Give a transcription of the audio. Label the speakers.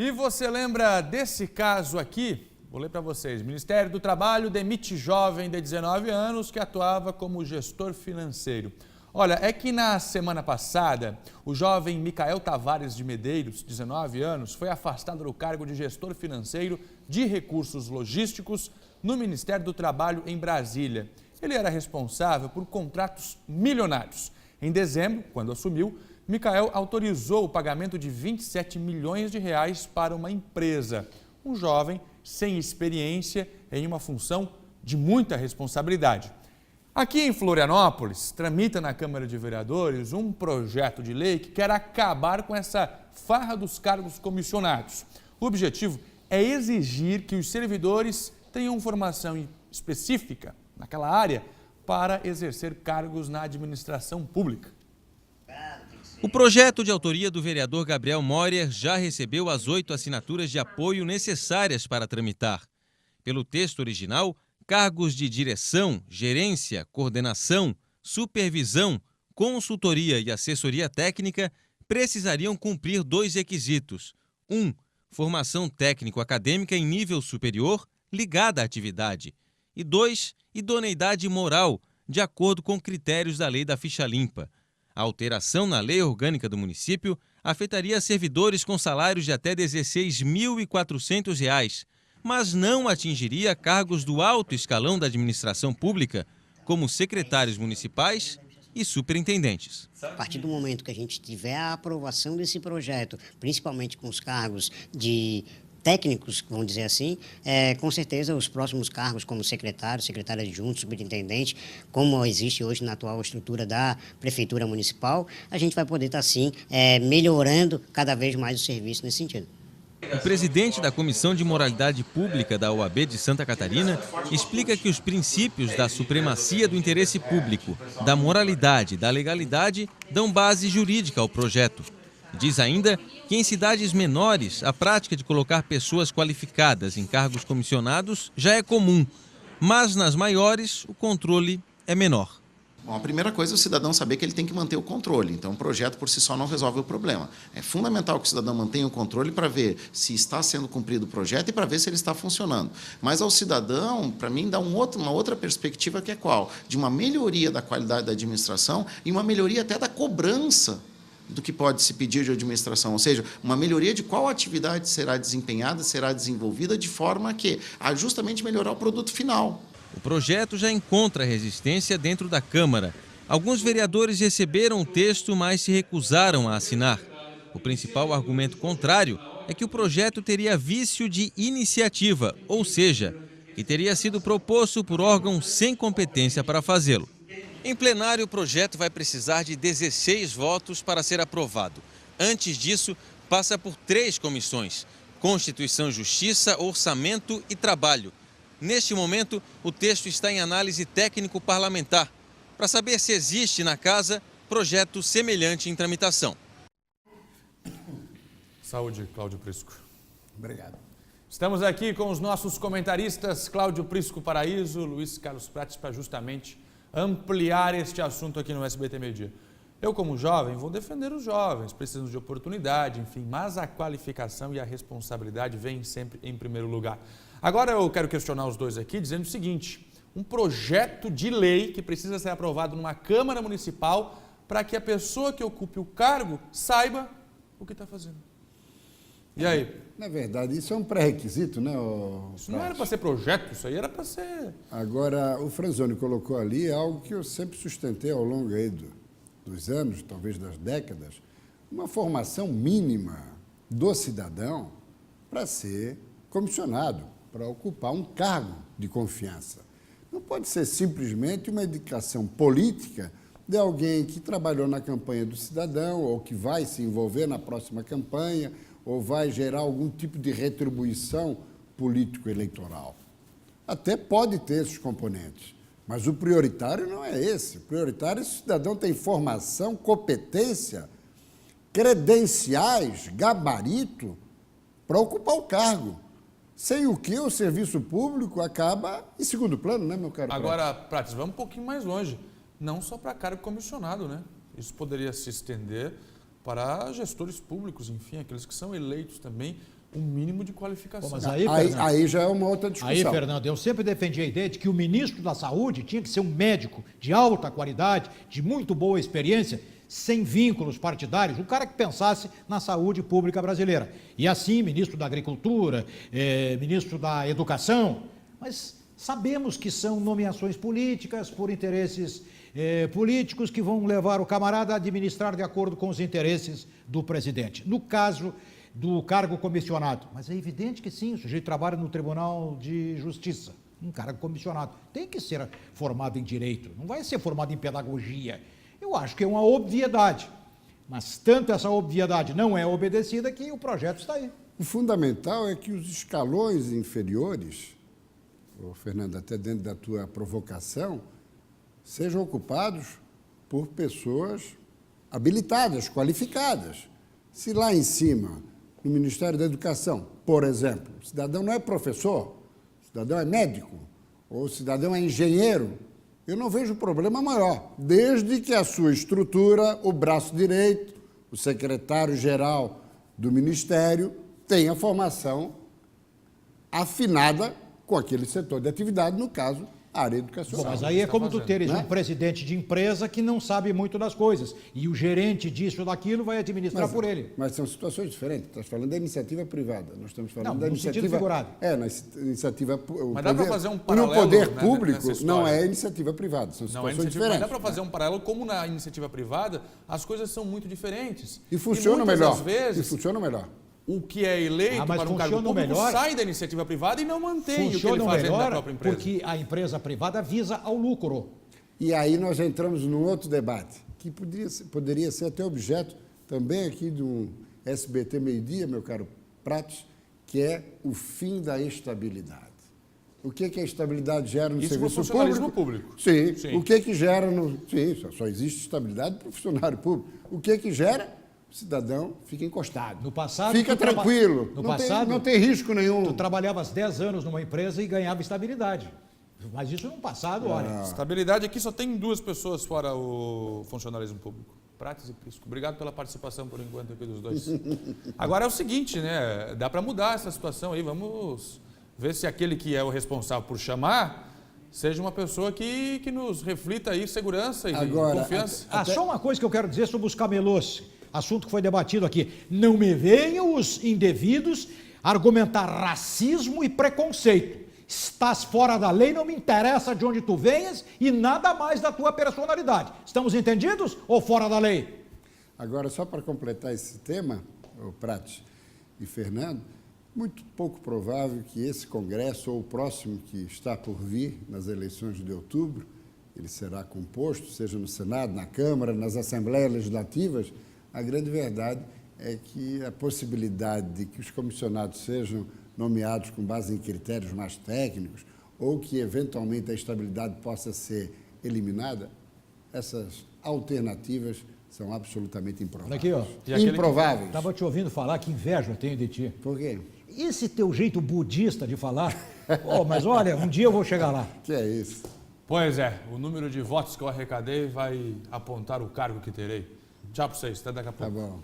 Speaker 1: E você lembra desse caso aqui? Vou ler para vocês. O Ministério do Trabalho demite jovem de 19 anos que atuava como gestor financeiro. Olha, é que na semana passada, o jovem Micael Tavares de Medeiros, 19 anos, foi afastado do cargo de gestor financeiro de recursos logísticos no Ministério do Trabalho em Brasília. Ele era responsável por contratos milionários. Em dezembro, quando assumiu, Micael autorizou o pagamento de 27 milhões de reais para uma empresa. Um jovem sem experiência em uma função de muita responsabilidade. Aqui em Florianópolis, tramita na Câmara de Vereadores um projeto de lei que quer acabar com essa farra dos cargos comissionados. O objetivo é exigir que os servidores tenham formação específica naquela área para exercer cargos na administração pública.
Speaker 2: O projeto de autoria do vereador Gabriel Morer já recebeu as 8 assinaturas de apoio necessárias para tramitar. Pelo texto original, cargos de direção, gerência, coordenação, supervisão, consultoria e assessoria técnica precisariam cumprir 2 requisitos. 1. Formação técnico-acadêmica em nível superior ligada à atividade. E 2. Idoneidade moral, de acordo com critérios da Lei da Ficha Limpa. A alteração na lei orgânica do município afetaria servidores com salários de até R$ 16.400, mas não atingiria cargos do alto escalão da administração pública, como secretários municipais e superintendentes.
Speaker 3: A partir do momento que a gente tiver a aprovação desse projeto, principalmente com os cargos de técnicos, vamos dizer assim, com certeza os próximos cargos como secretário adjunto, superintendente, como existe hoje na atual estrutura da Prefeitura Municipal, a gente vai poder estar, sim, melhorando cada vez mais o serviço nesse sentido.
Speaker 2: O presidente da Comissão de Moralidade Pública da OAB de Santa Catarina explica que os princípios da supremacia do interesse público, da moralidade e da legalidade dão base jurídica ao projeto. Diz ainda que em cidades menores a prática de colocar pessoas qualificadas em cargos comissionados já é comum, mas nas maiores o controle é menor.
Speaker 4: Bom, a primeira coisa é o cidadão saber que ele tem que manter o controle. Então, o projeto por si só não resolve o problema. É fundamental que o cidadão mantenha o controle para ver se está sendo cumprido o projeto e para ver se ele está funcionando. Mas ao cidadão, para mim, dá uma outra perspectiva que é qual? De uma melhoria da qualidade da administração e uma melhoria até da cobrança do que pode se pedir de administração, ou seja, uma melhoria de qual atividade será desempenhada, será desenvolvida de forma a justamente melhorar o produto final.
Speaker 2: O projeto já encontra resistência dentro da Câmara. Alguns vereadores receberam o texto, mas se recusaram a assinar. O principal argumento contrário é que o projeto teria vício de iniciativa, ou seja, que teria sido proposto por órgão sem competência para fazê-lo. Em plenário, o projeto vai precisar de 16 votos para ser aprovado. Antes disso, passa por 3 comissões: Constituição e Justiça, Orçamento e Trabalho. Neste momento, o texto está em análise técnico-parlamentar, para saber se existe na casa projeto semelhante em tramitação.
Speaker 1: Saúde, Cláudio Prisco.
Speaker 5: Obrigado.
Speaker 1: Estamos aqui com os nossos comentaristas, Cláudio Prisco Paraíso, Luiz Carlos Prates, para justamente ampliar este assunto aqui no SBT Media. Eu, como jovem, vou defender os jovens, precisam de oportunidade, enfim, mas a qualificação e a responsabilidade vêm sempre em primeiro lugar. Agora eu quero questionar os dois aqui, dizendo o seguinte: um projeto de lei que precisa ser aprovado numa Câmara Municipal para que a pessoa que ocupe o cargo saiba o que está fazendo. E aí?
Speaker 5: Na verdade, isso é um pré-requisito, né?
Speaker 1: Isso não era para ser projeto, isso aí era para ser...
Speaker 5: Agora, o Franzoni colocou ali algo que eu sempre sustentei ao longo aí dos anos, talvez das décadas, uma formação mínima do cidadão para ser comissionado, para ocupar um cargo de confiança. Não pode ser simplesmente uma indicação política de alguém que trabalhou na campanha do cidadão ou que vai se envolver na próxima campanha ou vai gerar algum tipo de retribuição político-eleitoral. Até pode ter esses componentes, mas o prioritário não é esse. O prioritário é se o cidadão tem formação, competência, credenciais, gabarito para ocupar o cargo. Sem o que o serviço público acaba em segundo plano, né, meu caro?
Speaker 1: Agora, Prates, vamos um pouquinho mais longe. Não só para cargo comissionado, né? Isso poderia se estender para gestores públicos, enfim, aqueles que são eleitos também o mínimo de qualificação.
Speaker 6: Pô, mas
Speaker 5: Aí já é uma outra discussão.
Speaker 6: Aí, Fernando, eu sempre defendi a ideia de que o ministro da Saúde tinha que ser um médico de alta qualidade, de muito boa experiência, sem vínculos partidários, um cara que pensasse na saúde pública brasileira. E assim, ministro da Agricultura, ministro da Educação, mas sabemos que são nomeações políticas por interesses políticos que vão levar o camarada a administrar de acordo com os interesses do presidente. No caso do cargo comissionado, mas é evidente que sim, o sujeito trabalha no Tribunal de Justiça, um cargo comissionado, tem que ser formado em Direito, não vai ser formado em Pedagogia. Eu acho que é uma obviedade, mas tanto essa obviedade não é obedecida que o projeto está aí.
Speaker 5: O fundamental é que os escalões inferiores, Fernando, até dentro da tua provocação, sejam ocupados por pessoas habilitadas, qualificadas. Se lá em cima, no Ministério da Educação, por exemplo, o cidadão não é professor, o cidadão é médico, ou o cidadão é engenheiro, eu não vejo problema maior, desde que a sua estrutura, o braço direito, o secretário-geral do Ministério, tenha formação afinada com aquele setor de atividade, no caso, a área educacional.
Speaker 6: Bom, mas aí é como tu teres um presidente de empresa que não sabe muito das coisas, e o gerente disso ou daquilo vai administrar por ele.
Speaker 5: Mas são situações diferentes. Estás falando da iniciativa privada. Nós estamos falando da
Speaker 6: no
Speaker 5: iniciativa...
Speaker 6: sentido figurado.
Speaker 5: Na iniciativa...
Speaker 1: Mas dá para fazer um paralelo,
Speaker 5: no poder
Speaker 1: né,
Speaker 5: público,
Speaker 1: nessa
Speaker 5: não
Speaker 1: história.
Speaker 5: é iniciativa privada. São situações
Speaker 1: Mas
Speaker 5: diferentes.
Speaker 1: dá para fazer um paralelo, como na iniciativa privada, as coisas são muito diferentes.
Speaker 5: E funciona
Speaker 1: muitas
Speaker 5: melhor.
Speaker 1: das vezes,
Speaker 5: E funciona melhor.
Speaker 1: o que é eleito
Speaker 6: mas
Speaker 1: para um cargo público
Speaker 6: melhor,
Speaker 1: sai da iniciativa privada e não mantém o que ele
Speaker 6: funciona
Speaker 1: faz dentro da
Speaker 6: melhor
Speaker 1: própria empresa.
Speaker 6: porque a empresa privada visa ao lucro.
Speaker 5: E aí nós entramos num outro debate, que poderia ser até objeto também aqui de um SBT Meio-Dia, meu caro Prates, que é o fim da estabilidade. O que a estabilidade gera no
Speaker 1: Isso
Speaker 5: serviço
Speaker 1: no funcionalismo
Speaker 5: público?
Speaker 1: público.
Speaker 5: Sim. O que gera no... Sim, só existe estabilidade para o funcionário público. O que gera? O cidadão fica encostado.
Speaker 6: No passado,
Speaker 5: fica tranquilo.
Speaker 6: No passado,
Speaker 5: não tem risco nenhum.
Speaker 6: Tu trabalhavas 10 anos numa empresa e ganhava estabilidade. Mas isso no passado, olha.
Speaker 1: Estabilidade aqui só tem duas pessoas fora o funcionalismo público. Prates e Prisco. Obrigado pela participação por enquanto aqui dos dois. Agora é o seguinte, né? Dá para mudar essa situação aí. Vamos ver se aquele que é o responsável por chamar seja uma pessoa que nos reflita aí segurança e confiança.
Speaker 6: Só uma coisa que eu quero dizer sobre os camelôs. Assunto que foi debatido aqui. Não me venham os indevidos argumentar racismo e preconceito. Estás fora da lei, não me interessa de onde tu venhas e nada mais da tua personalidade. Estamos entendidos ou fora da lei?
Speaker 5: Agora, só para completar esse tema, o Prates e Fernando, muito pouco provável que esse Congresso ou o próximo que está por vir nas eleições de outubro, ele será composto, seja no Senado, na Câmara, nas Assembleias Legislativas. A grande verdade é que a possibilidade de que os comissionados sejam nomeados com base em critérios mais técnicos ou que, eventualmente, a estabilidade possa ser eliminada, essas alternativas são absolutamente improváveis.
Speaker 6: Olha aqui, ó.
Speaker 5: Improváveis.
Speaker 6: Estava te ouvindo falar, que inveja eu tenho de ti.
Speaker 5: Por quê?
Speaker 6: Esse teu jeito budista de falar, mas olha, um dia eu vou chegar lá.
Speaker 5: Que é isso?
Speaker 1: Pois é, o número de votos que eu arrecadei vai apontar o cargo que terei. Tchau para vocês, até daqui a pouco.
Speaker 5: Tá bom.